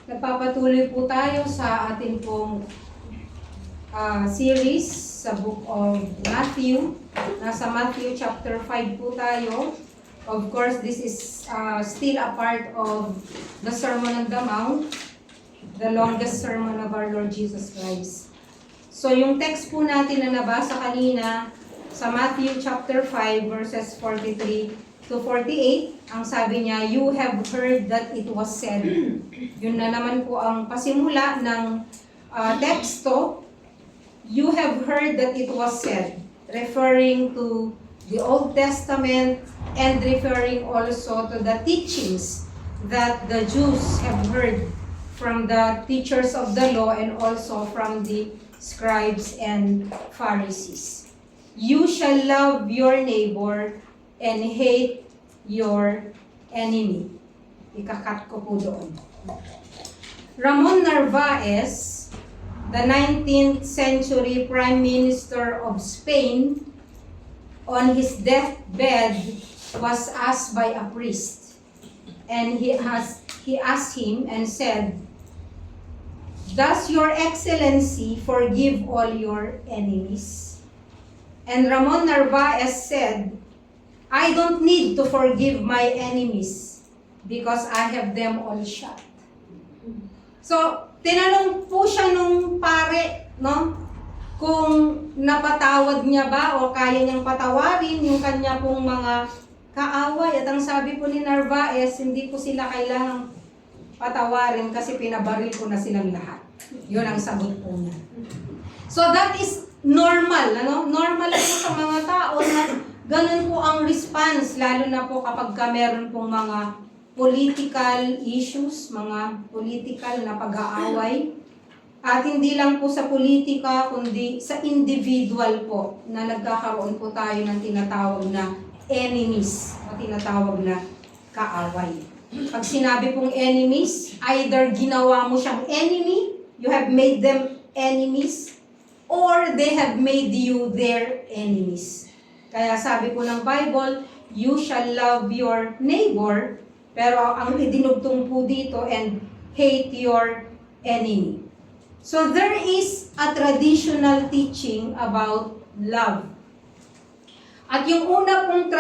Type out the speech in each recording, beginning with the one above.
Nagpapatuloy po tayo sa ating pong series sa Book of Matthew. Nasa Matthew chapter 5 po tayo. Of course, this is still a part of the Sermon on the Mount, the longest sermon of our Lord Jesus Christ. So yung text po natin na nabasa kanina sa Matthew chapter 5 verses 43 to 48, ang sabi niya, you have heard that it was said. Yun na naman po ang pasimula ng teksto. You have heard that it was said, referring to the Old Testament and referring also to the teachings that the Jews have heard from the teachers of the law and also from the scribes and Pharisees. You shall love your neighbor and hate your enemy. Ikakat ko po doon. Ramon Narvaez, the 19th century Prime Minister of Spain, on his deathbed was asked by a priest. And he asked him and said, "Does your excellency forgive all your enemies?" And Ramon Narvaez said, "I don't need to forgive my enemies because I have them all shot." So, tinanong po siya nung pare, no? Kung napatawad niya ba o kaya niyang patawarin yung kanya pong mga kaaway. At ang sabi po ni Narvaez, hindi po sila kailangang patawarin kasi pinabaril ko na silang lahat. Yun ang sagot po niya. So, that is normal, ano? Normal po sa mga tao na ganun po ang response, lalo na po kapag meron pong mga political issues, mga political na pag-aaway. At hindi lang po sa politika, kundi sa individual po na nagkakaroon po tayo ng tinatawag na enemies o tinatawag na kaaway. Pag sinabi pong enemies, either ginawa mo siyang enemy, you have made them enemies, or they have made you their enemies. Kaya sabi po ng Bible, you shall love your neighbor, pero ang idinugtong po dito, and hate your enemy. So there is a traditional teaching about love. At yung una pong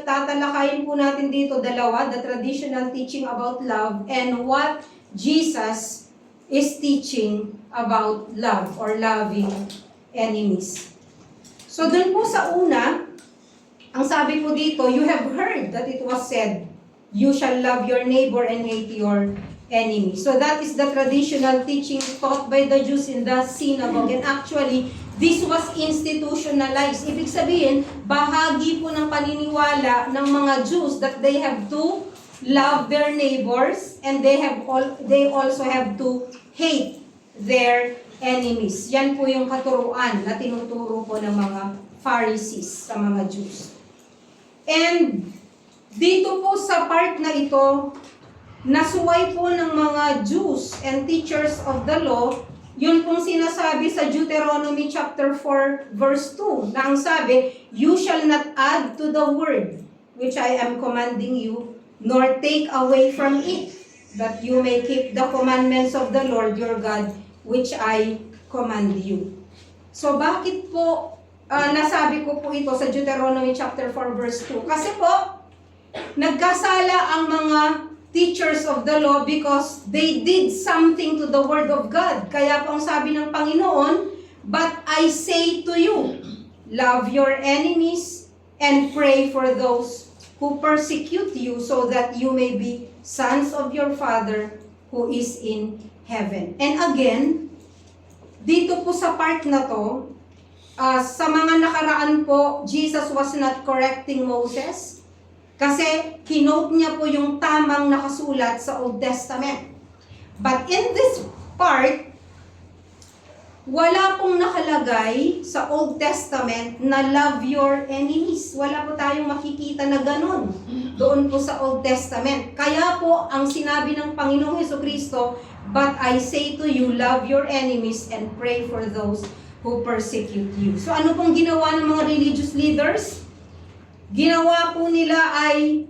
tatalakayin po natin dito, dalawa, the traditional teaching about love and what Jesus is teaching about love or loving enemies. So dun po sa una, ang sabi po dito, you have heard that it was said, you shall love your neighbor and hate your enemy. So that is the traditional teaching taught by the Jews in the synagogue. And actually, this was institutionalized. Ibig sabihin, bahagi po ng paniniwala ng mga Jews that they have to love their neighbors and they also have to hate their enemies. Yan po yung katuruan na tinuturo po ng mga Pharisees sa mga Jews. And dito po sa part na ito, nasuway po ng mga Jews and teachers of the law, yun pong sinasabi sa Deuteronomy chapter 4 verse 2, na ang sabi, you shall not add to the word which I am commanding you, nor take away from it, that you may keep the commandments of the Lord your God, which I command you. So bakit po nasabi ko po ito sa Deuteronomy chapter 4 verse 2? Kasi po, nagkasala ang mga teachers of the law because they did something to the word of God. Kaya po ang sabi ng Panginoon, but I say to you, love your enemies and pray for those who persecute you so that you may be sons of your Father who is in heaven. And again, dito po sa part na to, sa mga nakaraan po, Jesus was not correcting Moses kasi kinote niya po yung tamang nakasulat sa Old Testament. But in this part, wala pong nakalagay sa Old Testament na love your enemies. Wala po tayong makikita na ganun doon po sa Old Testament. Kaya po, ang sinabi ng Panginoong Jesucristo, but I say to you, love your enemies and pray for those who persecute you. So ano pong ginawa ng mga religious leaders? Ginawa po nila ay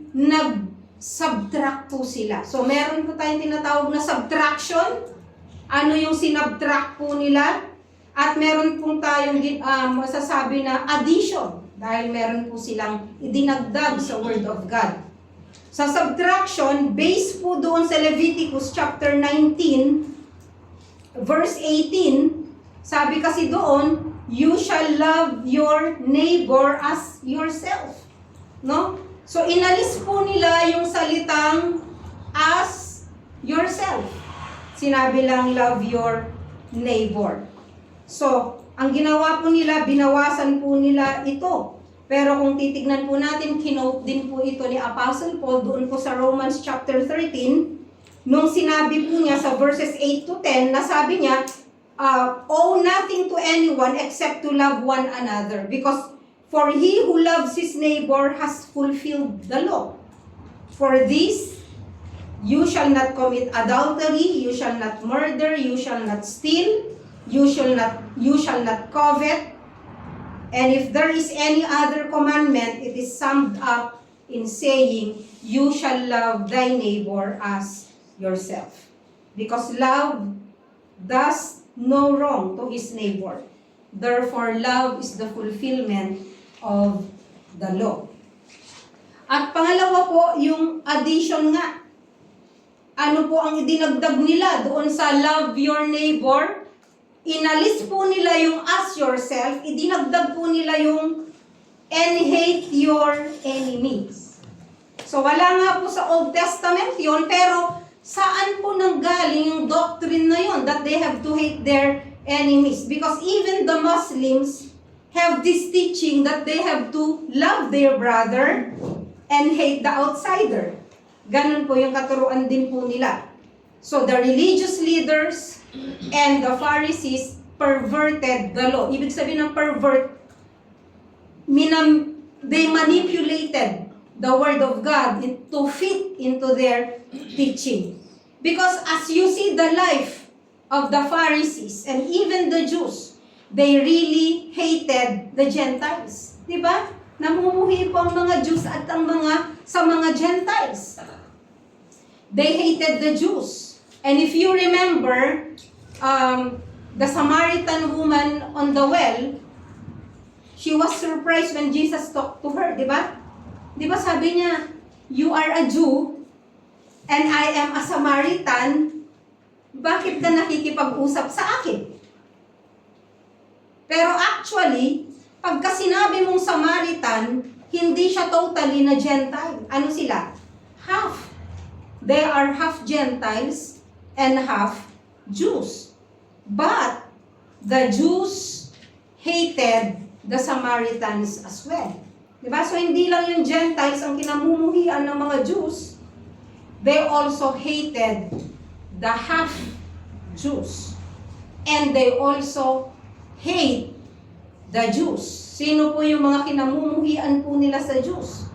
subtract po sila. So, meron po tayong tinatawag na subtraction. Ano yung sinubtract po nila? At meron po tayong masasabi na addition. Dahil meron po silang idinagdag sa Word of God. Sa subtraction, based po doon sa Leviticus chapter 19, verse 18, sabi kasi doon, you shall love your neighbor as yourself. No? So, inalis po nila yung salitang as yourself. Sinabi lang, love your neighbor. So, ang ginawa po nila, binawasan po nila ito. Pero kung titignan po natin, kinote din po ito ni Apostle Paul doon po sa Romans chapter 13, nung sinabi po niya sa verses 8 to 10, na sabi niya, owe nothing to anyone except to love one another. Because for he who loves his neighbor has fulfilled the law. For this, you shall not commit adultery, you shall not murder, you shall not steal, you shall not covet. And if there is any other commandment, it is summed up in saying, you shall love thy neighbor as yourself. Because love does no wrong to his neighbor. Therefore, love is the fulfillment of the law. At pangalawa po, yung addition nga. Ano po ang idinagdag nila doon sa love your neighbor? Inalis po nila yung as yourself, idinagdag po nila yung and hate your enemies. So wala nga po sa Old Testament yon, pero saan po nanggaling yung doctrine na yon that they have to hate their enemies? Because even the Muslims have this teaching that they have to love their brother and hate the outsider. Ganun po yung katuruan din po nila. So the religious leaders and the Pharisees perverted the law. Ibig sabihin ng pervert, they manipulated the word of God to fit into their teaching. Because as you see the life of the Pharisees and even the Jews, they really hated the Gentiles. Diba? Namumuhi po ang mga Jews at ang sa mga Gentiles. They hated the Jews. And if you remember, the Samaritan woman on the well, she was surprised when Jesus talked to her, di ba? Di ba sabi niya, you are a Jew, and I am a Samaritan, bakit ka nakikipag-usap sa akin? Pero actually, pagka sinabi mong Samaritan, hindi siya totally na Gentile. Ano sila? Half. They are half Gentiles and half Jews. But the Jews hated the Samaritans as well. Diba? So hindi lang yung Gentiles ang kinamumuhian ng mga Jews, they also hated the half Jews. And they also hate the Jews. Sino po yung mga kinamumuhian po nila sa Jews?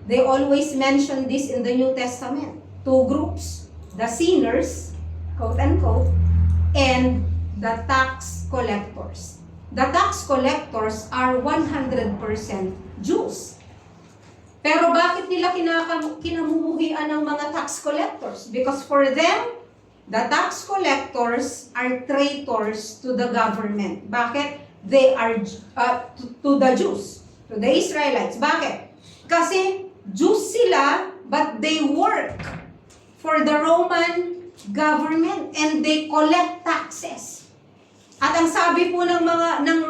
They always mention this in the New Testament. Two groups, the sinners, quote-unquote, and the tax collectors. The tax collectors are 100% Jews. Pero bakit nila kinamumuhian ng mga tax collectors? Because for them, the tax collectors are traitors to the government. Bakit? They are to the Jews, to the Israelites. Bakit? Kasi Jews sila, but they work for the Roman government and they collect taxes. At ang sabi po ng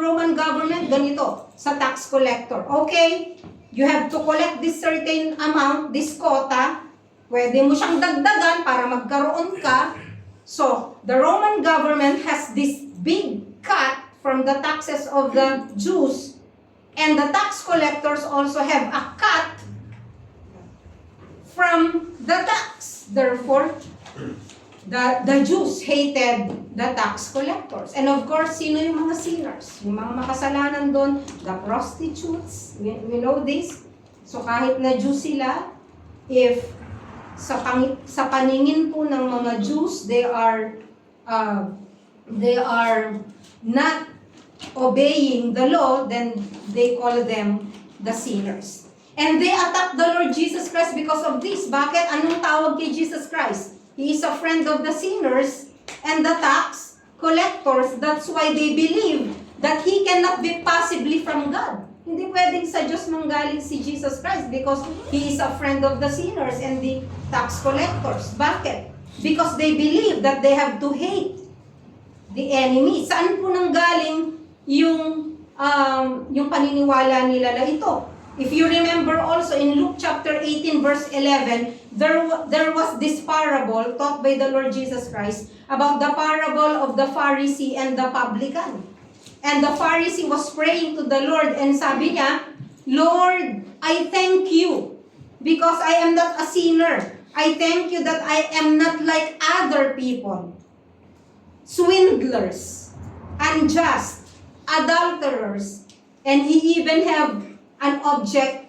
Roman government ganito sa tax collector, okay, you have to collect this certain amount, this quota, pwede mo siyang dagdagan para magkaroon ka. So, the Roman government has this big cut from the taxes of the Jews, and the tax collectors also have a cut from the tax. Therefore, the Jews hated the tax collectors. And of course, sino yung mga sinners? Yung mga makasalanan doon, the prostitutes. We know this. So kahit na Jews sila, if sa paningin po ng mga Jews, they are not obeying the law, then they call them the sinners. And they attacked the Lord Jesus Christ because of this. Bakit? Anong tawag kay Jesus Christ? He is a friend of the sinners and the tax collectors. That's why they believe that He cannot be possibly from God. Hindi pwedeng sa Diyos manggaling si Jesus Christ because He is a friend of the sinners and the tax collectors. Bakit? Because they believe that they have to hate the enemy. Saan po nanggaling yung paniniwala nila na ito? If you remember also in Luke chapter 18 verse 11, there was this parable taught by the Lord Jesus Christ about the parable of the Pharisee and the publican. And the Pharisee was praying to the Lord and sabi niya, Lord, I thank you because I am not a sinner. I thank you that I am not like other people, swindlers, unjust, adulterers, and he even have an object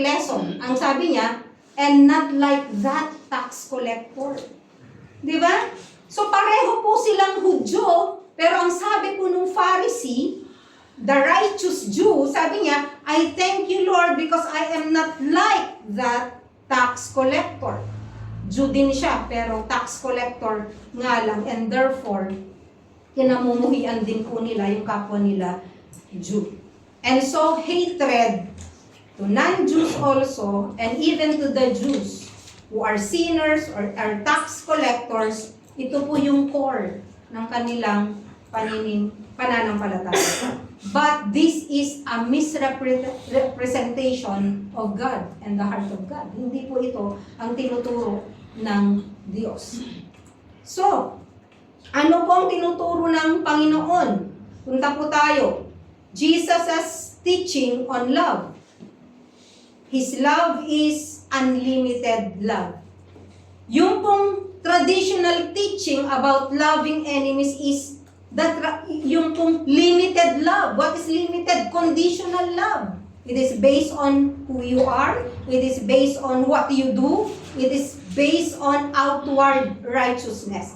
lesson. Ang sabi niya, and not like that tax collector. Di ba? So pareho po silang Hudyo, pero ang sabi po nung Pharisee, the righteous Jew, sabi niya, I thank you Lord because I am not like that tax collector. Jew din siya, pero tax collector nga lang, and therefore, kinamumuhian din po nila yung kapwa nila Jew. And so, hatred to non-Jews also, and even to the Jews who are sinners or are tax collectors, ito po yung core ng kanilang pananampalataya. But this is a misrepresentation of God and the heart of God. Hindi po ito ang tinuturo ng Diyos. So, ano po ang tinuturo ng Panginoon? Punta po tayo. Jesus' teaching on love. His love is unlimited love. Yung pong traditional teaching about loving enemies is that yung pong limited love. What is limited? Conditional love. It is based on who you are. It is based on what you do. It is based on outward righteousness.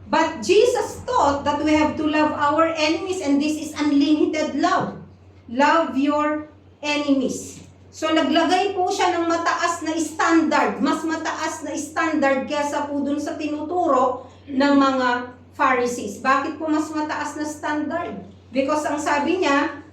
But Jesus taught that we have to love our enemies, and this is unlimited love. Love your enemies. So naglagay po siya ng mataas na standard, mas mataas na standard kaysa po dun sa tinuturo ng mga Pharisees. Bakit po mas mataas na standard? Because ang sabi niya,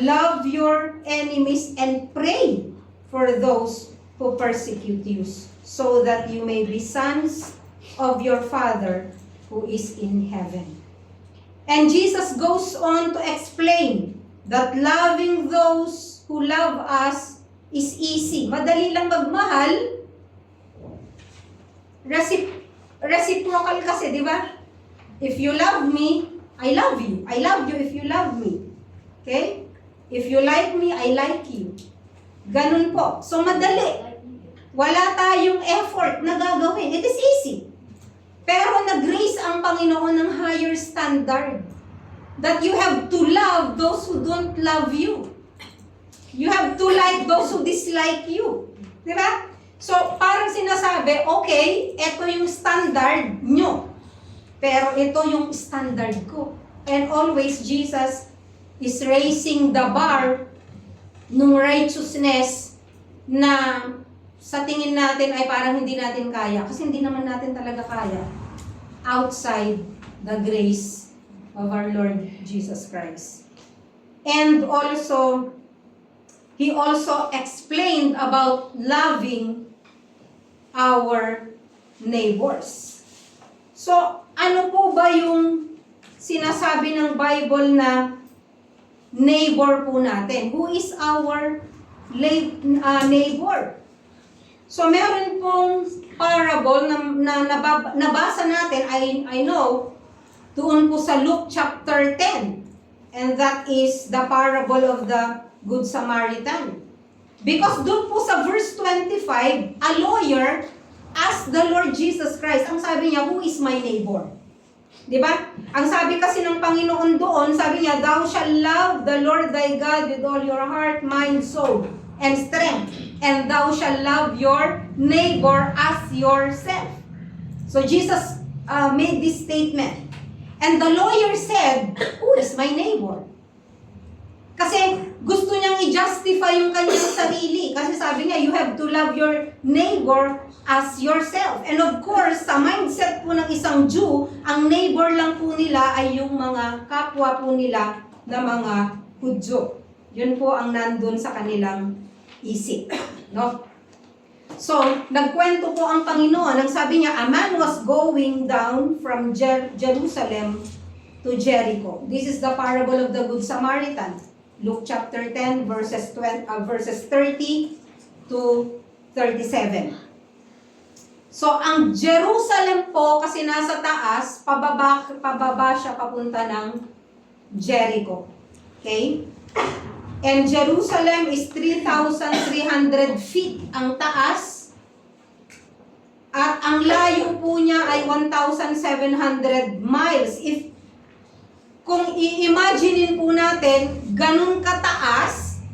love your enemies and pray for those who persecute you, so that you may be sons of your Father who is in heaven. And Jesus goes on to explain that loving those who love us is easy. Madali lang magmahal. Reciprocal kasi, di ba? If you love me, I love you. I love you if you love me. Okay? If you like me, I like you. Ganun po. So madali. Wala tayong effort na gagawin. It is easy. Pero nag-raise ang Panginoon ng higher standard. That you have to love those who don't love you. You have to like those who dislike you. Di ba? So, parang sinasabi, okay, ito yung standard nyo. Pero ito yung standard ko. And always, Jesus is raising the bar ng righteousness na sa tingin natin ay parang hindi natin kaya. Kasi hindi naman natin talaga kaya. Outside the grace of our Lord Jesus Christ. And also, He also explained about loving our neighbors. So, ano po ba yung sinasabi ng Bible na neighbor po natin? Who is our neighbor? So, meron pong parable na nabasa natin, I know, doon po sa Luke chapter 10. And that is the parable of the Good Samaritan. Because doon po sa verse 25, a lawyer asked the Lord Jesus Christ, ang sabi niya, who is my neighbor? Diba? Ang sabi kasi ng Panginoon doon, sabi niya, thou shalt love the Lord thy God with all your heart, mind, soul, and strength. And thou shalt love your neighbor as yourself. So Jesus made this statement. And the lawyer said, who is my neighbor? Kasi gusto niyang i-justify yung kanyang sarili. Kasi sabi niya, you have to love your neighbor as yourself. And of course, sa mindset po ng isang Jew, ang neighbor lang po nila ay yung mga kapwa po nila na mga Hudyo. Yun po ang nandun sa kanilang isip. No? So, nagkwento po ang Panginoon. Ang sabi niya, a man was going down from Jerusalem to Jericho. This is the parable of the Good Samaritan. Luke chapter 10, verses 30 to 37. So, ang Jerusalem po, kasi nasa taas, pababa siya papunta ng Jericho. Okay? And Jerusalem is 3,300 feet ang taas. At ang layo po niya ay 1,700 miles. Kung i-imaginein po natin, ganun kataas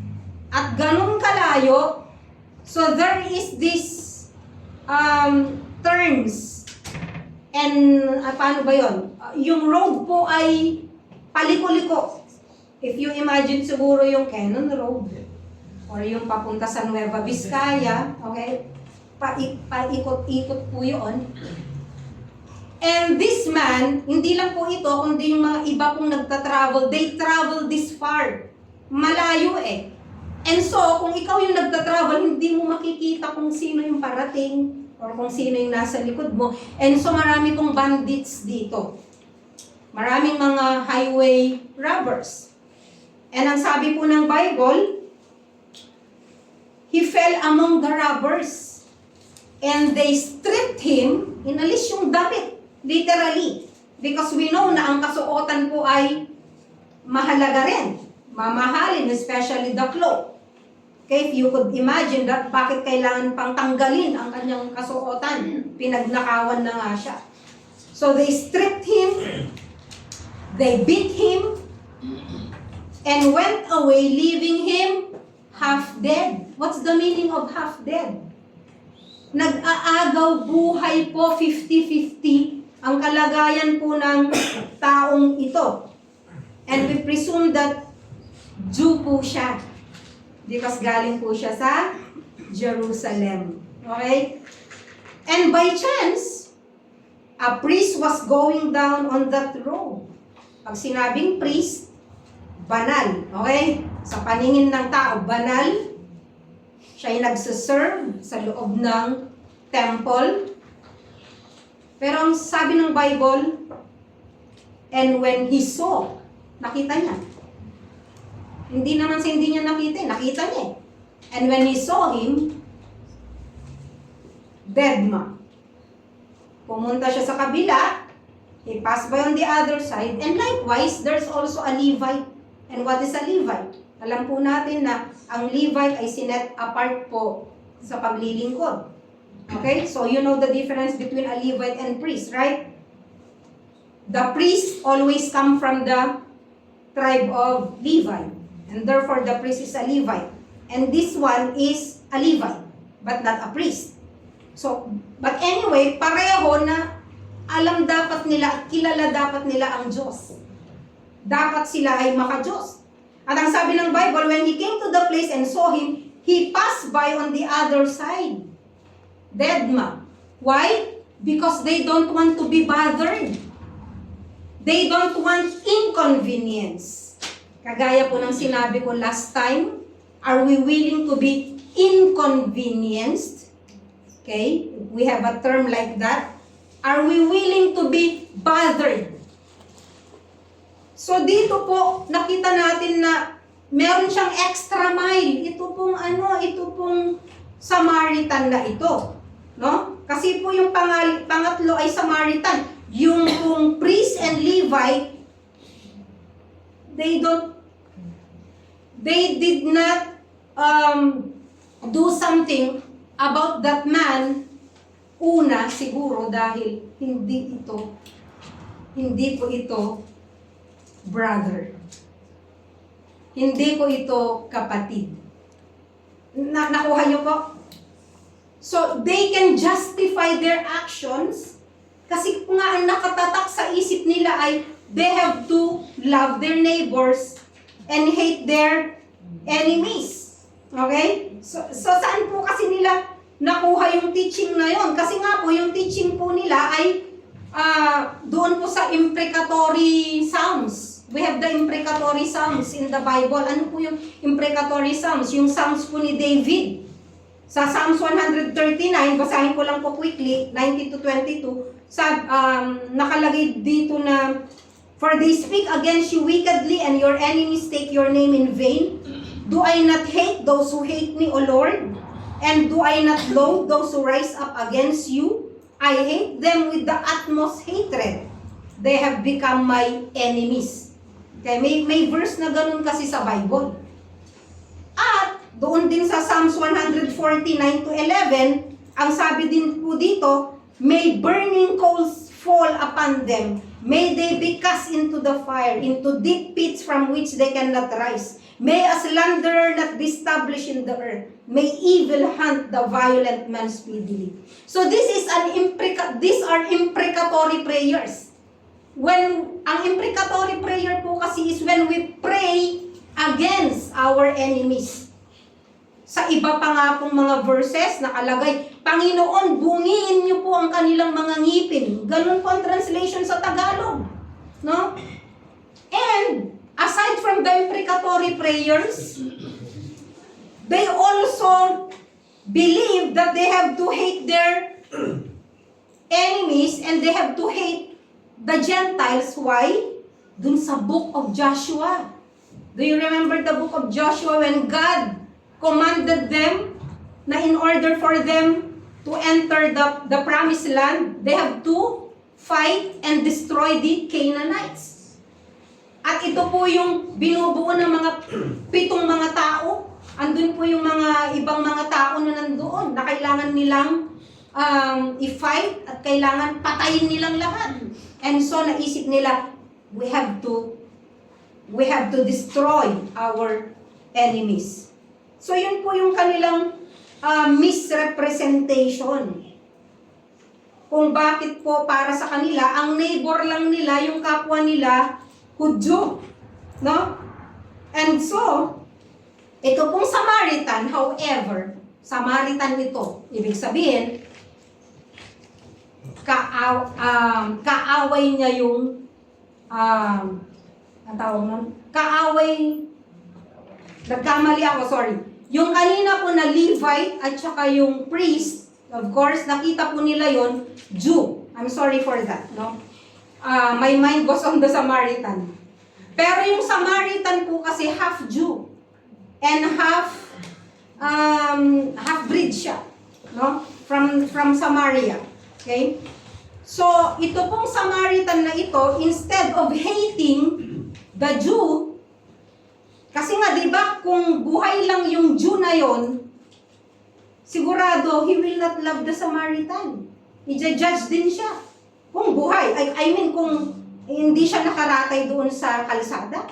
at ganun kalayo, so there is this turns. And paano ba yun? Yung road po ay paliko-liko. If you imagine siguro yung Cannon Road or yung papunta sa Nueva Vizcaya, okay? Paikot-ikot po yun. And this man, hindi lang po ito, kundi yung mga iba pong nagta-travel, they travel this far. Malayo eh. And so, kung ikaw yung nagta-travel, hindi mo makikita kung sino yung parating or kung sino yung nasa likod mo. And so, marami pong bandits dito. Maraming mga highway robbers. And ang sabi po ng Bible, he fell among the robbers. And they stripped him, inalis yung damit, literally. Because we know na ang kasuotan po ay mahalaga rin. Mamahalin, especially the cloak. Okay, if you could imagine that, bakit kailangan pang tanggalin ang kanyang kasuotan? Pinagnakawan na nga siya. So they stripped him, they beat him, and went away, leaving him half dead. What's the meaning of half dead? Nag-aagaw buhay po, 50-50 ang kalagayan po ng taong ito. And we presume that Jew po siya. Because galing po siya sa Jerusalem. Okay? And by chance, a priest was going down on that road. Pag sinabing priest, banal. Okay? Sa paningin ng tao, banal. Siya ay nagsiserve sa loob ng temple. Pero ang sabi ng Bible, and when he saw, nakita niya. Hindi naman sa hindi niya nakita niya. And when he saw him, dead man. Pumunta siya sa kabila, he passed by on the other side, and likewise, there's also a Levite. And what is a Levite? Alam po natin na ang Levite ay sinet apart po sa paglilingkod. Okay? So you know the difference between a Levite and priest, right? The priest always come from the tribe of Levi. And therefore, the priest is a Levite. And this one is a Levite, but not a priest. So, but anyway, pareho na alam dapat nila, kilala dapat nila ang Diyos. Dapat sila ay maka-Diyos. At ang sabi ng Bible, when he came to the place and saw him, he passed by on the other side. Dead man. Why? Because they don't want to be bothered. They don't want inconvenience. Kagaya po ng sinabi ko last time, are we willing to be inconvenienced? Okay? We have a term like that. Are we willing to be bothered? So dito po, nakita natin na meron siyang extra mile. Ito pong Samaritan na ito. No? Kasi po yung pangatlo ay Samaritan. Yung pong priest and Levite, they did not do something about that man. Una, siguro dahil hindi po ito brother. Hindi ko ito kapatid. Nakuha niyo po? So, they can justify their actions kasi nga ang nakatatak sa isip nila ay they have to love their neighbors and hate their enemies. Okay? So saan po kasi nila nakuha yung teaching na yon? Kasi nga po, yung teaching po nila ay doon po sa imprecatory psalms. We have the imprecatory psalms in the Bible. Ano po yung imprecatory psalms? Yung psalms po ni David. Sa Psalms 139, basahin ko lang po quickly, 19 to 22, nakalagay dito na, "For they speak against you wickedly, and your enemies take your name in vain. Do I not hate those who hate me, O Lord? And do I not loathe those who rise up against you? I hate them with the utmost hatred. They have become my enemies." Okay, may verse na ganun kasi sa Bible. At doon din sa Psalms 149 to 11, ang sabi din po dito, "May burning coals fall upon them. May they be cast into the fire, into deep pits from which they cannot rise. May a slanderer not be established in the earth. May evil hunt the violent man speedily." So these are imprecatory prayers. When ang imprecatory prayer po kasi is when we pray against our enemies. Sa iba pa nga pong mga verses nakalagay, "Panginoon, bungiin niyo po ang kanilang mga ngipin." Ganun po ang translation sa Tagalog. No? And aside from the imprecatory prayers, they also believe that they have to hate their enemies and they have to hate the Gentiles. Why? Dun sa book of Joshua. Do you remember the book of Joshua when God commanded them na in order for them to enter the promised land, they have to fight and destroy the Canaanites. At ito po yung binubuo ng mga 7 mga tao. Andun po yung mga ibang mga tao na nandoon na kailangan nilang i-fight at kailangan patayin nilang lahat. And so naisip nila, we have to destroy our enemies. So yun po yung kanilang misrepresentation. Kung bakit po para sa kanila, ang neighbor lang nila, yung kapwa nila, Hudyo. No? And so, ito pong Samaritan, however, Samaritan ito, ibig sabihin, kaaway niya yung, ang tawag nun? Nagkamali ako, sorry. Yung kanina po na Levite at saka yung priest, of course, nakita po nila yon Jew. I'm sorry for that, no? My mind was on the Samaritan. Pero yung Samaritan po kasi half Jew and half-breed siya, no? From Samaria. Okay? So, ito pong Samaritan na ito, instead of hating the Jew, kasi nga, di ba, kung buhay lang yung Jew na yon, sigurado, he will not love the Samaritan. I-judge din siya. Kung buhay. I mean, kung hindi siya nakaratay doon sa kalsada.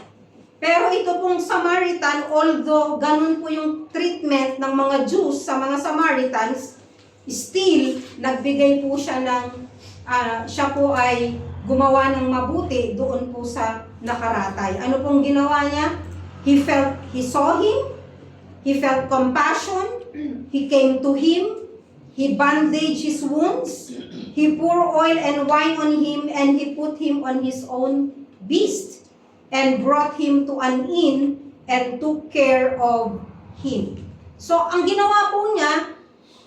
Pero ito pong Samaritan, although ganun po yung treatment ng mga Jews sa mga Samaritans, still, nagbigay po siya ng, siya po ay gumawa ng mabuti doon po sa nakaratay. Ano pong ginawa niya? He saw him, he felt compassion, he came to him, he bandaged his wounds, he poured oil and wine on him, and he put him on his own beast, and brought him to an inn, and took care of him. So, ang ginawa po niya,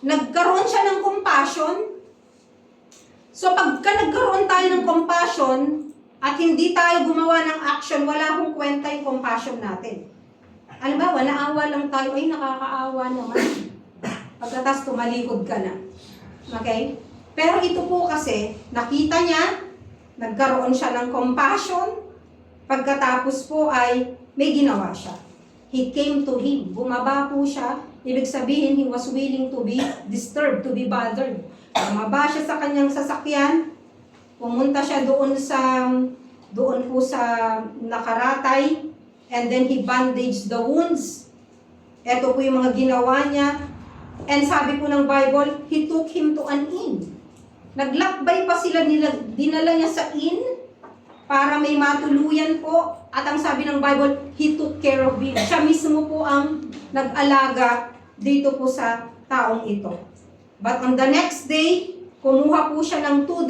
nagkaroon siya ng compassion. So, pagka nagkaroon tayo ng compassion, at hindi tayo gumawa ng action, wala hong kwenta yung compassion natin. Alam ba, naawa lang tayo, ay nakakaawa naman. Pagkatas tumalikod ka na. Okay? Pero ito po kasi, nakita niya, nagkaroon siya ng compassion, pagkatapos po ay may ginawa siya. He came to him. Bumaba po siya. Ibig sabihin, he was willing to be disturbed, to be bothered. Bumaba siya sa kanyang sasakyan. Pumunta siya doon po sa nakaratay. And then he bandaged the wounds. Ito po yung mga ginawa niya. And sabi po ng Bible, he took him to an inn. Naglakbay pa sila, dinala niya sa inn. para may matuluyan po. At ang sabi ng Bible, He took care of him. Siya mismo po ang nag-alaga dito po sa taong ito. But on the next day, kumuha po siya ng 2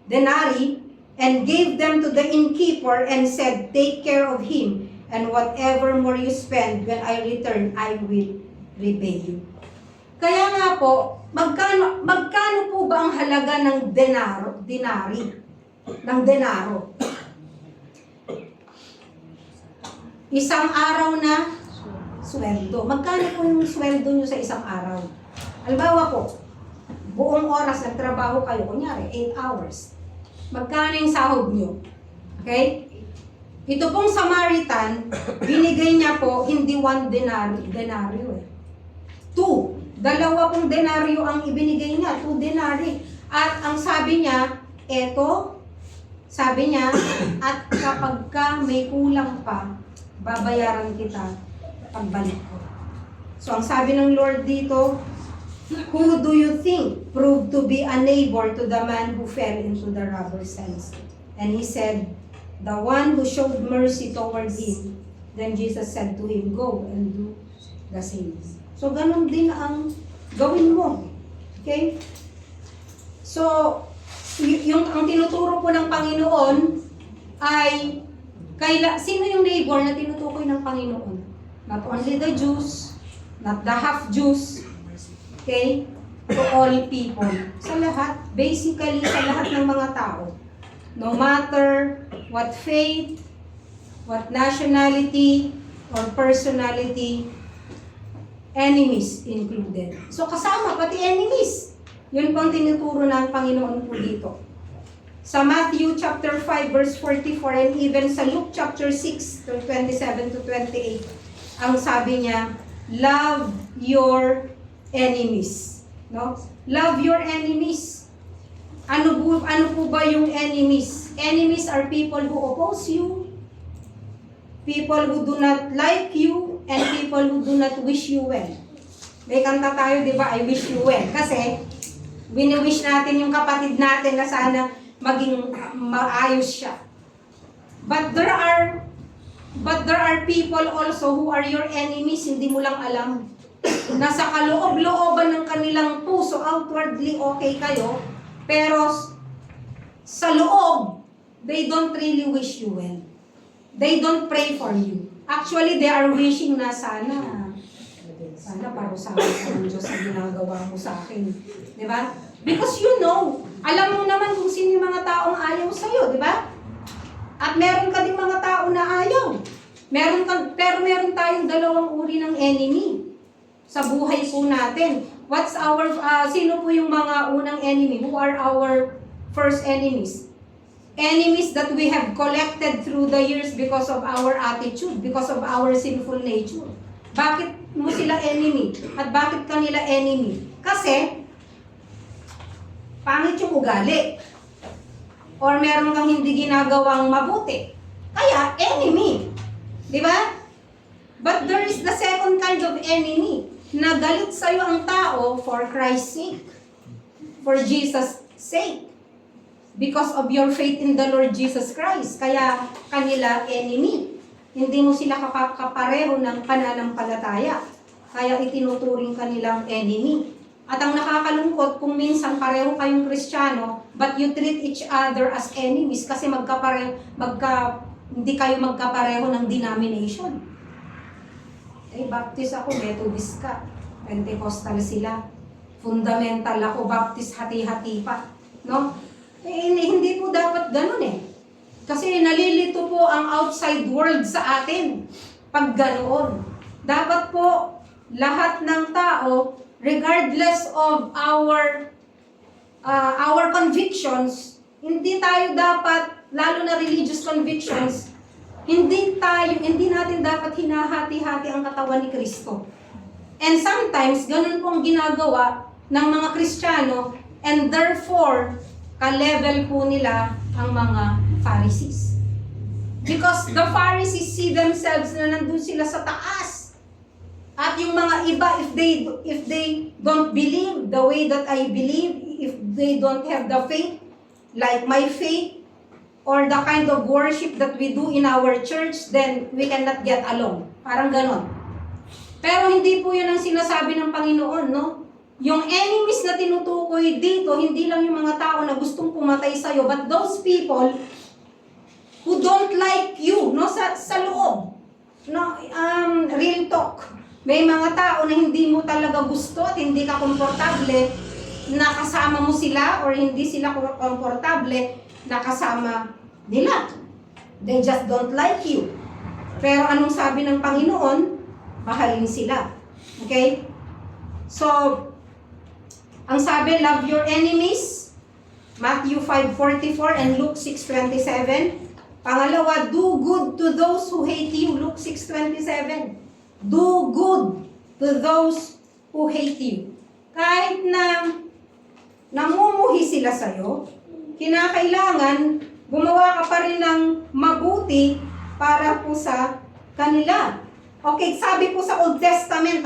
denarii, and gave them to the innkeeper and said, take care of him, and whatever more you spend, when I return, I will repay you. Kaya nga po, magkano po ba ang halaga ng denaro? Isang araw na sweldo. Magkano po yung sweldo nyo sa isang araw? Halimbawa po, buong oras nagtrabaho kayo, kunyari, 8 hours. Magkano yung sahod nyo? Okay? Ito pong Samaritan, binigay niya po, hindi 1 denaryo eh. 2. Dalawa pong denaryo ang ibinigay niya, 2 denari. At ang sabi niya, sabi niya, at kapag ka may kulang pa, babayaran kita pagbalik ko. So ang sabi ng Lord dito, who do you think proved to be a neighbor to the man who fell into the robber's hands? And he said, the one who showed mercy toward him. Then Jesus said to him, go and do the same. So ganun din ang gawin mo. Okay? So, ang tinuturo po ng Panginoon ay, sino yung neighbor na tinutukoy ng Panginoon? Not only the Jews, not the half-Jews, okay? To all people. Sa lahat, basically sa lahat ng mga tao. No matter what faith, what nationality, or personality, enemies included. So kasama, pati enemies. Yun pang tinuturo ng Panginoon po dito. Sa Matthew chapter 5 verse 44 and even sa Luke chapter 6 27 to 28, ang sabi niya, love your enemies. No? Love your enemies. Ano po ba yung enemies? Enemies are people who oppose you, people who do not like you, and people who do not wish you well. May kanta tayo, di ba? I wish you well. Kasi, wini-wish natin yung kapatid natin na sana maging maayos siya. But there are people also who are your enemies, hindi mo lang alam. Nasa kaloob-looban ng kanilang puso, outwardly okay kayo, pero sa loob, they don't really wish you well. They don't pray for you. Actually, they are wishing na sana parusahan ka ng Diyos ang ginagawa mo sa akin. Di ba? Because you know, alam mo naman kung sino yung mga taong ayaw sa'yo, di ba? At meron ka ding mga tao na ayaw. Pero meron tayong dalawang uri ng enemy sa buhay po natin. Sino po yung mga unang enemy? Who are our first enemies? Enemies that we have collected through the years because of our attitude, because of our sinful nature. Bakit mo sila enemy? At bakit kanila enemy? Kasi, pangit yung ugali. Or meron kang hindi ginagawang mabuti. Kaya, enemy. Di ba? But there is the second kind of enemy. Na galit sa'yo ang tao for Christ's sake. For Jesus' sake. Because of your faith in the Lord Jesus Christ. Kaya kanila enemy. Hindi mo sila kapareho ng pananampalataya. Kaya itinuturing kanilang enemy. At ang nakakalungkot kung minsan pareho kayong Kristiyano, but you treat each other as enemies kasi hindi kayo magkapareho ng denomination. Baptist ako, Methodist ka. Pentecostal sila. Fundamental ako, Baptist hati-hati pa. No? Hindi po dapat ganun eh. Kasi nalilito po ang outside world sa atin pag ganoon. Dapat po lahat ng tao, regardless of our convictions, hindi tayo dapat, lalo na religious convictions, hindi natin dapat hinahati-hati ang katawan ni Kristo. And sometimes, ganun pong ginagawa ng mga Kristiyano, and therefore, ka-level po nila ang mga Pharisees. Because the Pharisees see themselves na nandun sila sa taas. At yung mga iba, if they don't believe the way that I believe, if they don't have the faith, like my faith, or the kind of worship that we do in our church, then we cannot get along. Parang ganon. Pero hindi po yun ang sinasabi ng Panginoon, no? Yung enemies na tinutukoy dito, hindi lang yung mga tao na gustong pumatay sa'yo, but those people who don't like you, no? Sa loob. No, real talk. May mga tao na hindi mo talaga gusto at hindi ka komportable na kasama mo sila or hindi sila komportable na kasama nila. They just don't like you. Pero anong sabi ng Panginoon? Mahalin sila. Okay? So, ang sabi, love your enemies, Matthew 5:44 and Luke 6:27. Pangalawa, do good to those who hate you, Luke 6:27. Do good to those who hate you. Kahit na namumuhi sila sa'yo, kinakailangan gumawa ka pa rin ng mabuti para po sa kanila. Okay, sabi po sa Old Testament,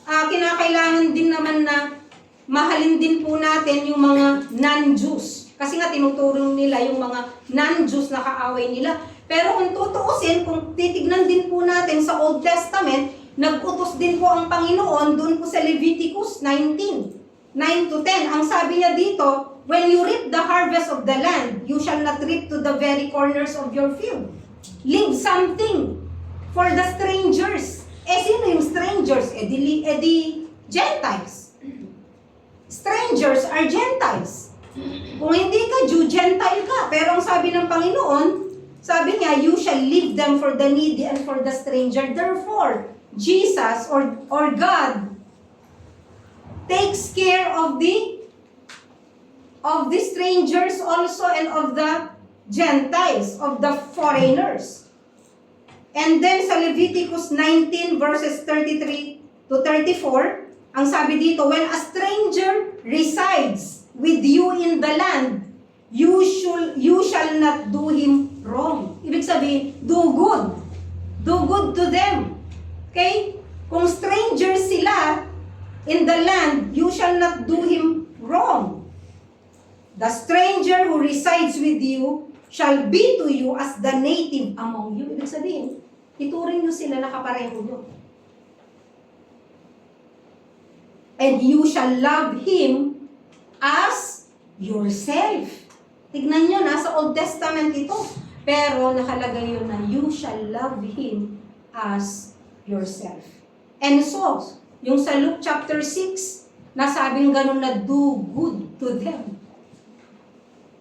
kinakailangan din naman na mahalin din po natin yung mga non-Jews. Kasi nga tinuturo nila yung mga non-Jews na kaaway nila. Pero kung tutuusin, kung titignan din po natin sa Old Testament, nag-utos din po ang Panginoon doon po sa Leviticus 19:9-10. Ang sabi niya dito, when you reap the harvest of the land, you shall not reap to the very corners of your field. Leave something for the strangers. Sino yung strangers? Di Gentiles. Strangers are Gentiles. Kung hindi ka Jew, Gentile ka. Pero ang sabi ng Panginoon, sabi niya, you shall leave them for the needy and for the stranger. Therefore, Jesus or God takes care of the strangers also and of the Gentiles, of the foreigners. And then sa Leviticus 19 verses 33-34, ang sabi dito, when a stranger resides with you in the land, you shall not do him wrong. Ibig sabihin, do good. Do good to them. Okay? Kung strangers sila in the land, you shall not do him wrong. The stranger who resides with you shall be to you as the native among you. Ibig sabihin, ituring nyo sila na kapareho nyo. And you shall love him as yourself. Tignan nyo, nasa Old Testament ito. Pero nakalagay yun na you shall love him as yourself. And so, yung sa Luke chapter 6, nasabing ganun na do good to them.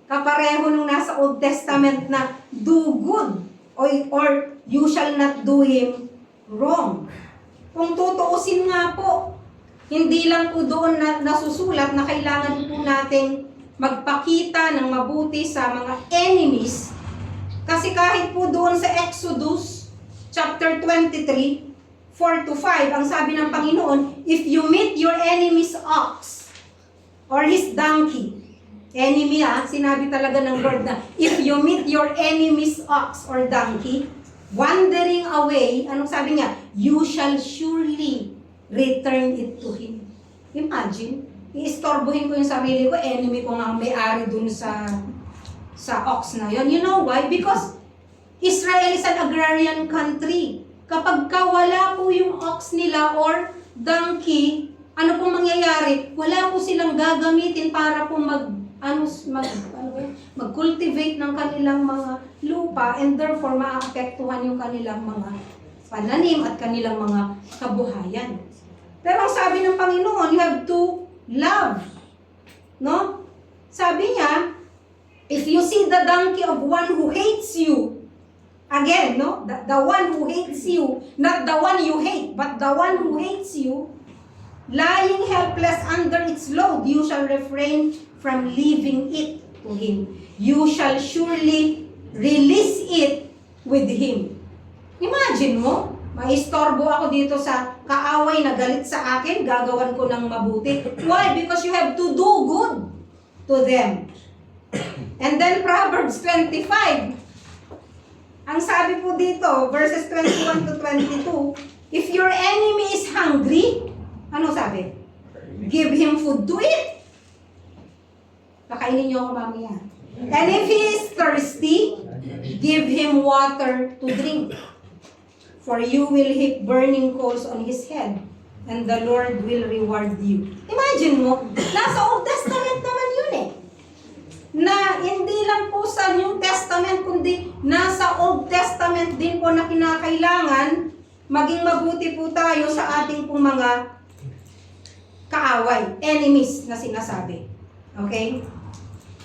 Kapareho nung nasa Old Testament na do good or you shall not do him wrong. Kung tutuusin nga po, hindi lang po doon na nasusulat na kailangan po nating magpakita ng mabuti sa mga enemies. Kasi kahit po doon sa Exodus chapter 23, 4-5, ang sabi ng Panginoon, if you meet your enemy's ox or his donkey, enemy sinabi talaga ng Lord na, if you meet your enemy's ox or donkey, wandering away, anong sabi niya? You shall surely return it to him. Imagine, iistorbohin ko yung sarili ko, enemy ko nga may-ari dun sa ox na yon. You know why? Because Israel is an agrarian country. Kapag kawala po yung ox nila or donkey, ano pong mangyayari? Wala po silang gagamitin para po mag-cultivate ng kanilang mga lupa and therefore maapektuhan yung kanilang mga pananim at kanilang mga kabuhayan. Pero ang sabi ng Panginoon, you have to love. No? Sabi niya, if you see the donkey of one who hates you, again, no? The one who hates you, not the one you hate, but the one who hates you, lying helpless under its load, you shall refrain from leaving it to him. You shall surely release it with him. Imagine mo, maistorbo ako dito sa kaaway na galit sa akin, gagawan ko ng mabuti. Why? Because you have to do good to them. And then Proverbs 25, ang sabi po dito, verses 21-22, if your enemy is hungry, ano sabi? Give him food to eat. Pakainin niyo ako mamaya. And if he is thirsty, give him water to drink. For you will heap burning coals on his head, and the Lord will reward you. Imagine mo, nasa Old Testament naman yun eh. Na hindi lang po sa New Testament, kundi nasa Old Testament din po na kinakailangan maging mabuti po tayo sa ating pong mga kaaway, enemies na sinasabi. Okay?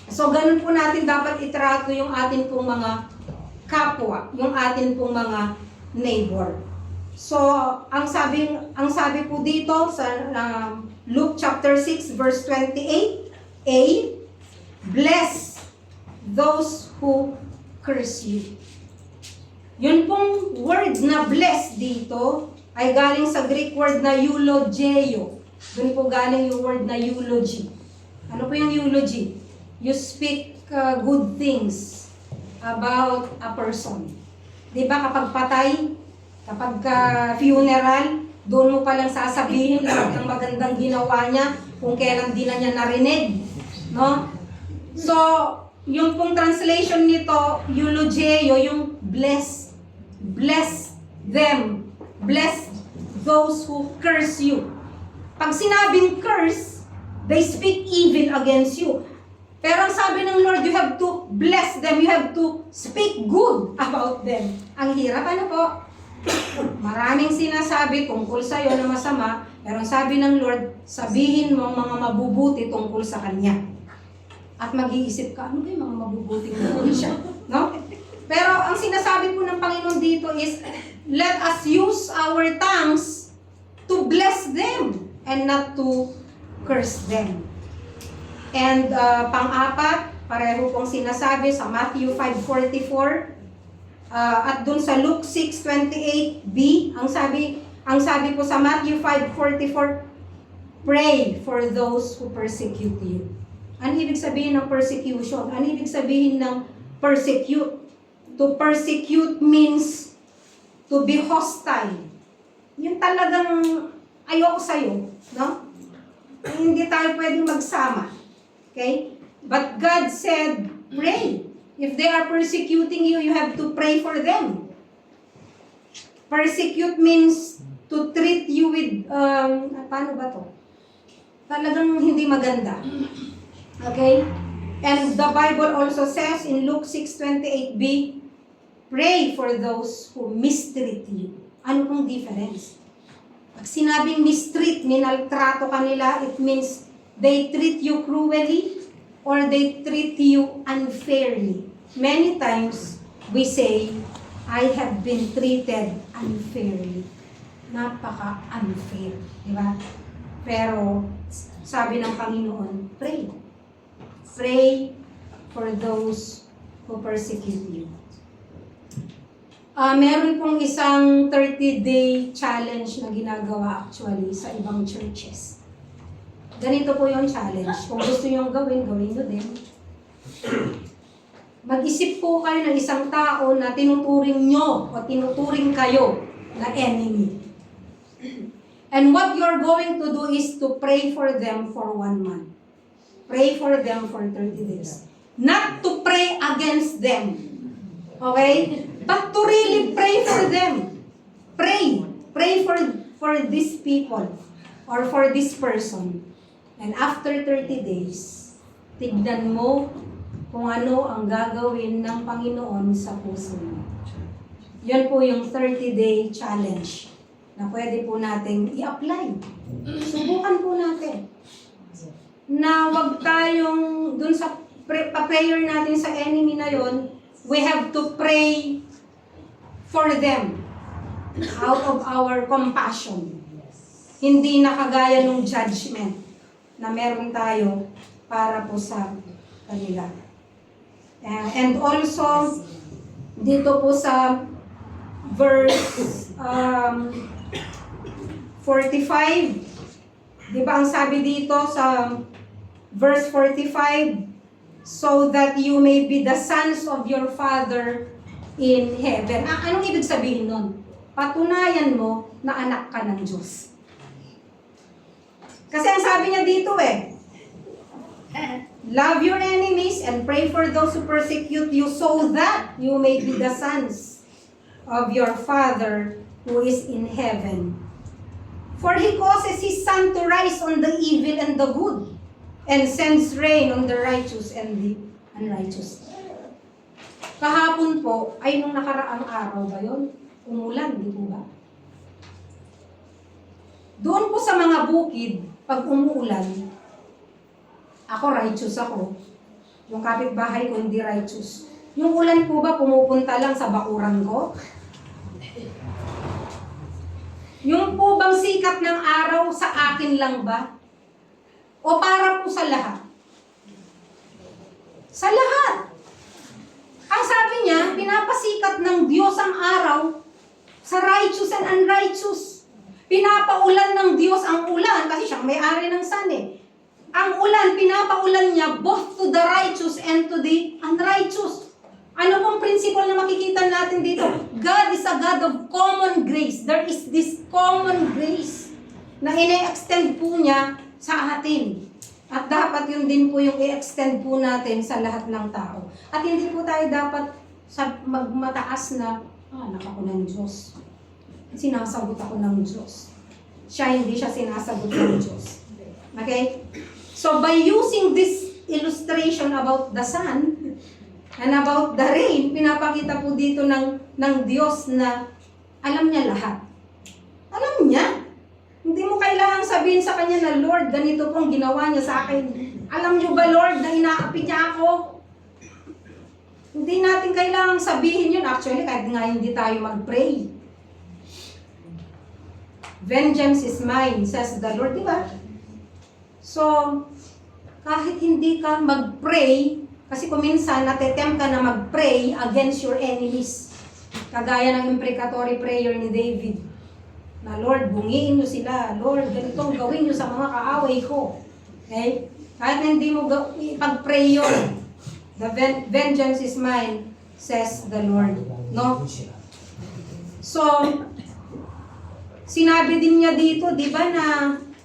So, ganun po natin dapat itrato yung atin pong mga kapwa, yung atin pong mga neighbor. So, ang sabi po dito sa Luke chapter 6 verse 28, bless those who curse you. Yun pong word na bless dito ay galing sa Greek word na eulogeo. Doon po galing yung word na eulogy. Ano po yung eulogy? You speak good things about a person. Di ba kapag patay, kapag funeral, doon mo palang sasabihin lahat ng magandang ginawa niya kung kailan di na niya narinig. No? So, yung pong translation nito, eulogeo, yung bless. Bless them. Bless those who curse you. Pag sinabing curse, they speak evil against you. Pero ang sabi ng Lord, you have to bless them. You have to speak good about them. Ang hirap, ano po? Maraming sinasabi tungkol sa'yo na masama, pero ang sabi ng Lord, sabihin mo ang mga mabubuti tungkol sa Kanya. At mag-iisip ka, ano ba yung mga mabubuting tungkol siya? No? Pero ang sinasabi po ng Panginoon dito is, let us use our tongues to bless them and not to curse them. And pang-apat, pareho pong sinasabi sa Matthew 5:44 at dun sa Luke 6:28b, ang sabi po sa Matthew 5:44, pray for those who persecute you. Ano ibig sabihin ng persecution? Ano ibig sabihin ng persecute? To persecute means to be hostile. Yung talagang ayoko sa'yo, no? Hindi tayo pwedeng magsama. Okay? But God said, pray. If they are persecuting you, you have to pray for them. Persecute means to treat you with, paano ba to? Talagang hindi maganda. Okay? And the Bible also says in Luke 6:28b, pray for those who mistreat you. Ano pong difference? Pag sinabing mistreat, minaltrato kanila, it means they treat you cruelly or they treat you unfairly. Many times, we say, I have been treated unfairly. Napaka-unfair. Diba? Pero, sabi ng Panginoon, pray. Pray for those who persecute you. Meron pong isang 30-day challenge na ginagawa actually sa ibang churches. Ganito po yung challenge. Kung gusto nyo gawin nyo din. Mag-isip po kayo ng isang tao na tinuturing nyo o tinuturing kayo na enemy. And what you're going to do is to pray for them for 1 month. Pray for them for 30 days. Not to pray against them. Okay? But to really pray for them. Pray. Pray for these people or for this person. And after 30 days, tignan mo kung ano ang gagawin ng Panginoon sa puso mo. Yan po yung 30-day challenge na pwede po nating i-apply. Subukan po natin. Na wag tayong dun sa prayer natin sa enemy na yon, we have to pray for them out of our compassion. Hindi na kagaya ng judgment na meron tayo para po sa kanila. And also, dito po sa verse 45, di ba ang sabi dito sa verse 45, so that you may be the sons of your Father in heaven. Anong ibig sabihin nun? Patunayan mo na anak ka ng Diyos. Kasi ang sabi niya dito Love your enemies and pray for those who persecute you so that you may be the sons of your Father who is in heaven. For He causes His sun to rise on the evil and the good, and sends rain on the righteous and the unrighteous. Kahapon po, ay nung nakaraang araw ba yun? Umulan, di po ba? Doon po sa mga bukid, pag umuulan, ako righteous ako. Yung kapitbahay ko hindi righteous. Yung ulan po ba pumupunta lang sa bakuran ko? Yung po bang sikat ng araw sa akin lang ba? O para po sa lahat? Sa lahat. Ang sabi niya, pinapasikat ng Diyos ang araw sa righteous and unrighteous. Pinapaulan ng Diyos ang ulan kasi siyang may-ari ng sun eh. Ang ulan, pinapaulan niya both to the righteous and to the unrighteous. Ano pong principle na makikita natin dito? God is a God of common grace. There is this common grace na ine-extend po niya sa atin. At dapat yun din po yung i-extend po natin sa lahat ng tao. At hindi po tayo dapat magmataas na, anak ako ng Diyos. Sinasagot ako ng Diyos. Siya hindi siya sinasagot ng Diyos. Okay? So by using this illustration about the sun and about the rain, pinapakita po dito ng Diyos na alam niya lahat. Alam niya. Hindi mo kailangang sabihin sa Kanya na, Lord, ganito pong ginawa niya sa akin. Alam niyo ba, Lord, na inaapi niya ako? Hindi natin kailangang sabihin yun. Actually, kahit nga hindi tayo mag-pray. Vengeance is mine, says the Lord, di ba? So, kahit hindi ka mag-pray, kasi kung minsan natetempt ka na mag-pray against your enemies. Kagaya ng imprecatory prayer ni David. Na Lord, bungiin nyo sila. Lord, ganitong gawin nyo sa mga kaaway ko. Okay? Kahit hindi mo ipag-pray yun. The vengeance is mine, says the Lord. No? So, sinabi din niya dito, di ba na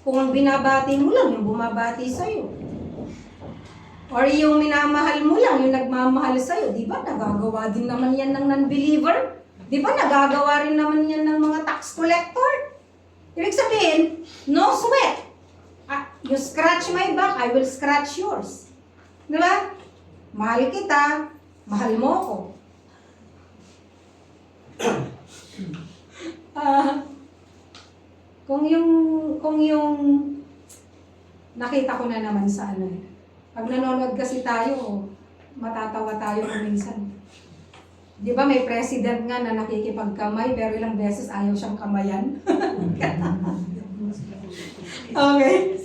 kung ang binabati mo lang, yung bumabati sa'yo. Or yung minamahal mo lang, yung nagmamahal sa'yo, di ba nagagawa din naman yan ng non-believer? Di ba nagagawa rin naman yan ng mga tax collector? Ibig sabihin, no sweat. You scratch my back, I will scratch yours. Di ba? Mahal kita, mahal mo ako. Kung yung nakita ko na naman sa ano, pag nanonood kasi tayo, matatawa tayo kung minsan. Di ba may president nga na nakikipagkamay pero ilang beses ayaw siyang kamayan? Okay.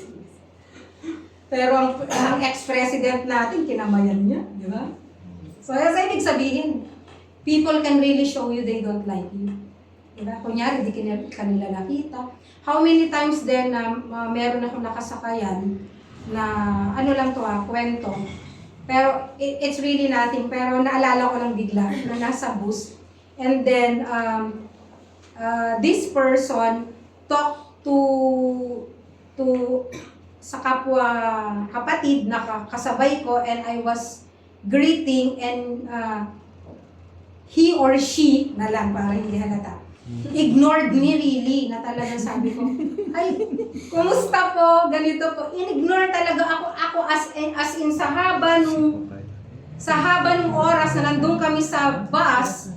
Pero ang ex-president natin, kinamayan niya. Di ba? So, sa ibig sabihin, people can really show you they don't like you. Diba? Kunyari, di kanila nakita. How many times din na meron akong nakasakayan na ano lang to kwento. Pero it's really nothing. Pero naalala ko lang bigla na nasa bus. And then, this person talked to sa kapwa kapatid na kasabay ko and I was greeting and he or she na lang para hindi halata. Ignored me really, na talagang sabi ko, ay, kumusta po, ganito po. In-ignore talaga ako as in sa haba nung oras na nandun kami sa bus,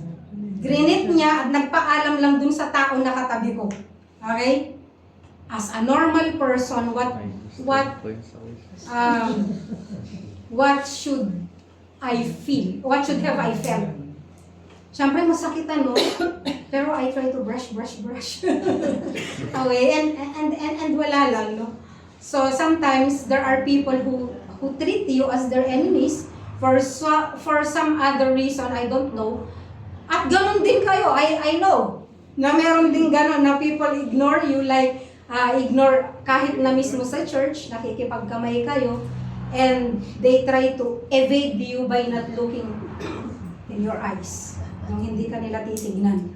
grinit niya at nagpaalam lang dun sa tao na katabi ko. Okay? As a normal person, what should I feel? What should have I felt? Siyempre masakit no? Pero I try to brush. Okay, and wala lang, no? So sometimes there are people who treat you as their enemies for some other reason, I don't know. At ganun din kayo, I know. Na meron din ganun na people ignore you, like ignore kahit na mismo sa church, nakikipagkamay kayo, and they try to evade you by not looking in your eyes. Nung hindi ka nila titignan.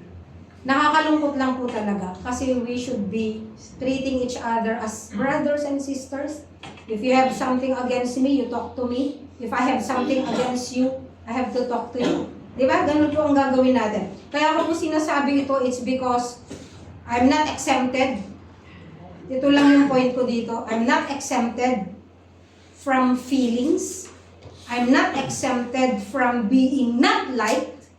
Nakakalungkot lang po talaga kasi we should be treating each other as brothers and sisters. If you have something against me, you talk to me. If I have something against you, I have to talk to you. Di ba? Ganun po ang gagawin natin. Kaya ako po sinasabi ito, it's because I'm not exempted. Ito lang yung point ko dito. I'm not exempted from feelings. I'm not exempted from being not liked.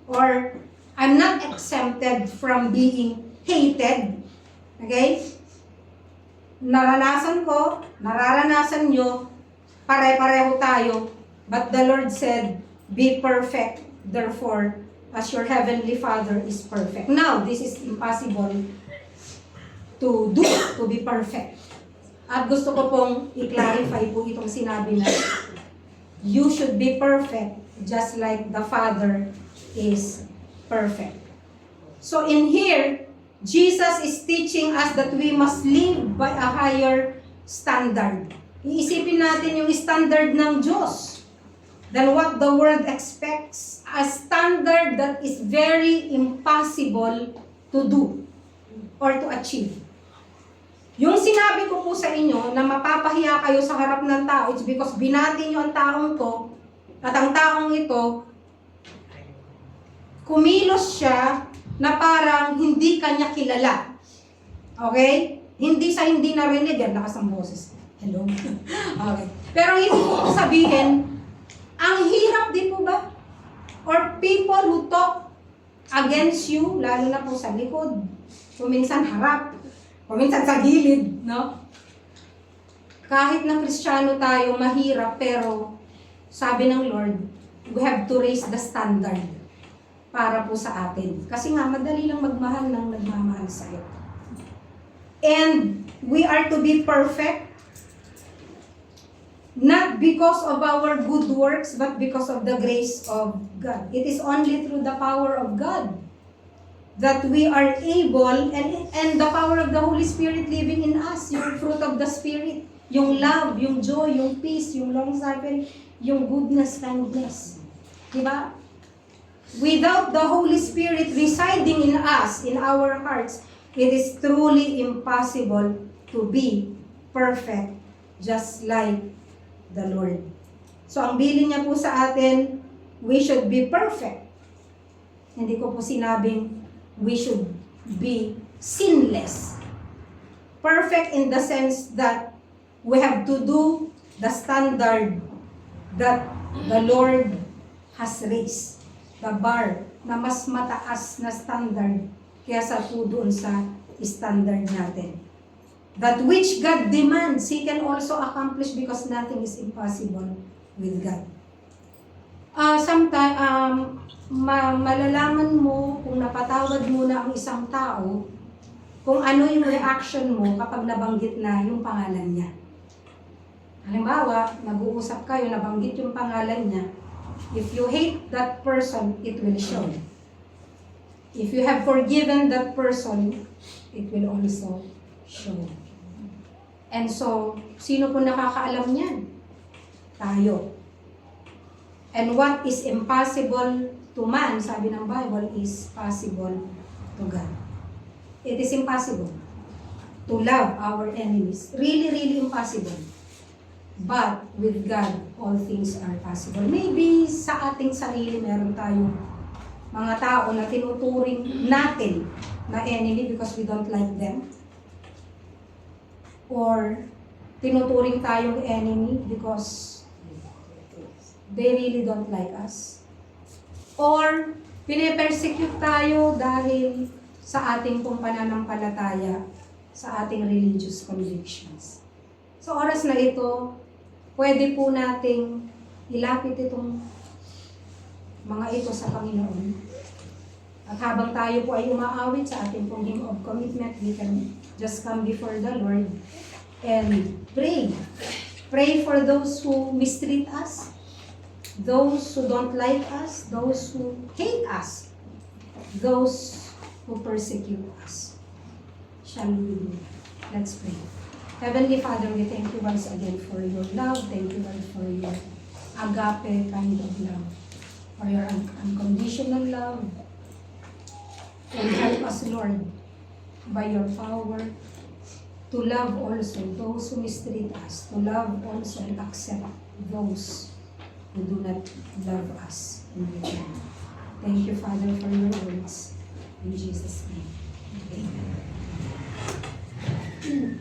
Or I'm not exempted from being hated. Okay? Naranasan ko, nararanasan nyo, pare-pareho tayo. But the Lord said, be perfect, therefore, as your heavenly Father is perfect. Now, this is impossible to do, to be perfect. At gusto ko pong i-clarify po itong sinabi na you should be perfect just like the Father is perfect. So in here, Jesus is teaching us that we must live by a higher standard. Iisipin natin yung standard ng Diyos than what the world expects. A standard that is very impossible to do or to achieve. Yung sinabi ko po sa inyo na mapapahiya kayo sa harap ng tao, it's because binati nyo ang taong to, at ang taong ito, kumilos siya na parang hindi kanya kilala. Okay? Hindi sa hindi narinig, yan, lakas ng boses. Hello? Okay. Pero hindi ko sabihin, ang hirap din po ba? Or people who talk against you, lalo na po sa likod, kuminsan harap, kuminsan sa gilid, no? Kahit na Kristiyano tayo, mahirap, pero sabi ng Lord, we have to raise the standard para po sa atin. Kasi nga, madali lang magmahal ng nagmamahal sa'yo. And we are to be perfect, not because of our good works, but because of the grace of God. It is only through the power of God that we are able, and the power of the Holy Spirit living in us, yung fruit of the Spirit, yung love, yung joy, yung peace, yung long-suffering, yung goodness, kindness. Diba? Without the Holy Spirit residing in us, in our hearts, it is truly impossible to be perfect, just like the Lord. So, ang bilin niya po sa atin, we should be perfect. Hindi ko po sinabing we should be sinless. Perfect in the sense that we have to do the standard that the Lord has raised. The bar na mas mataas na standard kaysa po doon sa standard natin. That which God demands, He can also accomplish because nothing is impossible with God. Sometimes, malalaman mo kung napatawad mo na ang isang tao, kung ano yung reaction mo kapag nabanggit na yung pangalan niya. Halimbawa, nag-uusap kayo, nabanggit yung pangalan niya. If you hate that person, it will show. If you have forgiven that person, it will also show. And so, sino po nakakaalam niyan? Tayo. And what is impossible to man, sabi ng Bible, is possible to God. It is impossible to love our enemies. Really, really impossible. But with God, all things are possible. Maybe sa ating sarili meron tayong mga tao na tinuturing natin na enemy because we don't like them. Or tinuturing tayong enemy because they really don't like us. Or pine-persecute tayo dahil sa ating pong pananampalataya, sa ating religious convictions. Sa oras na ito, pwede po nating ilapit itong mga ito sa Panginoon. At habang tayo po ay umaawit sa ating pong hymn of commitment, we can just come before the Lord and pray. Pray for those who mistreat us, those who don't like us, those who hate us, those who persecute us. Shall we do? Let's pray. Heavenly Father, we thank you once again for your love. Thank you, Lord, for your agape kind of love, for your unconditional love. And help us, Lord, by your power, to to love also those who mistreat us, to love also and accept those who do not love us in return. Thank you, Father, for your words. In Jesus' name, amen.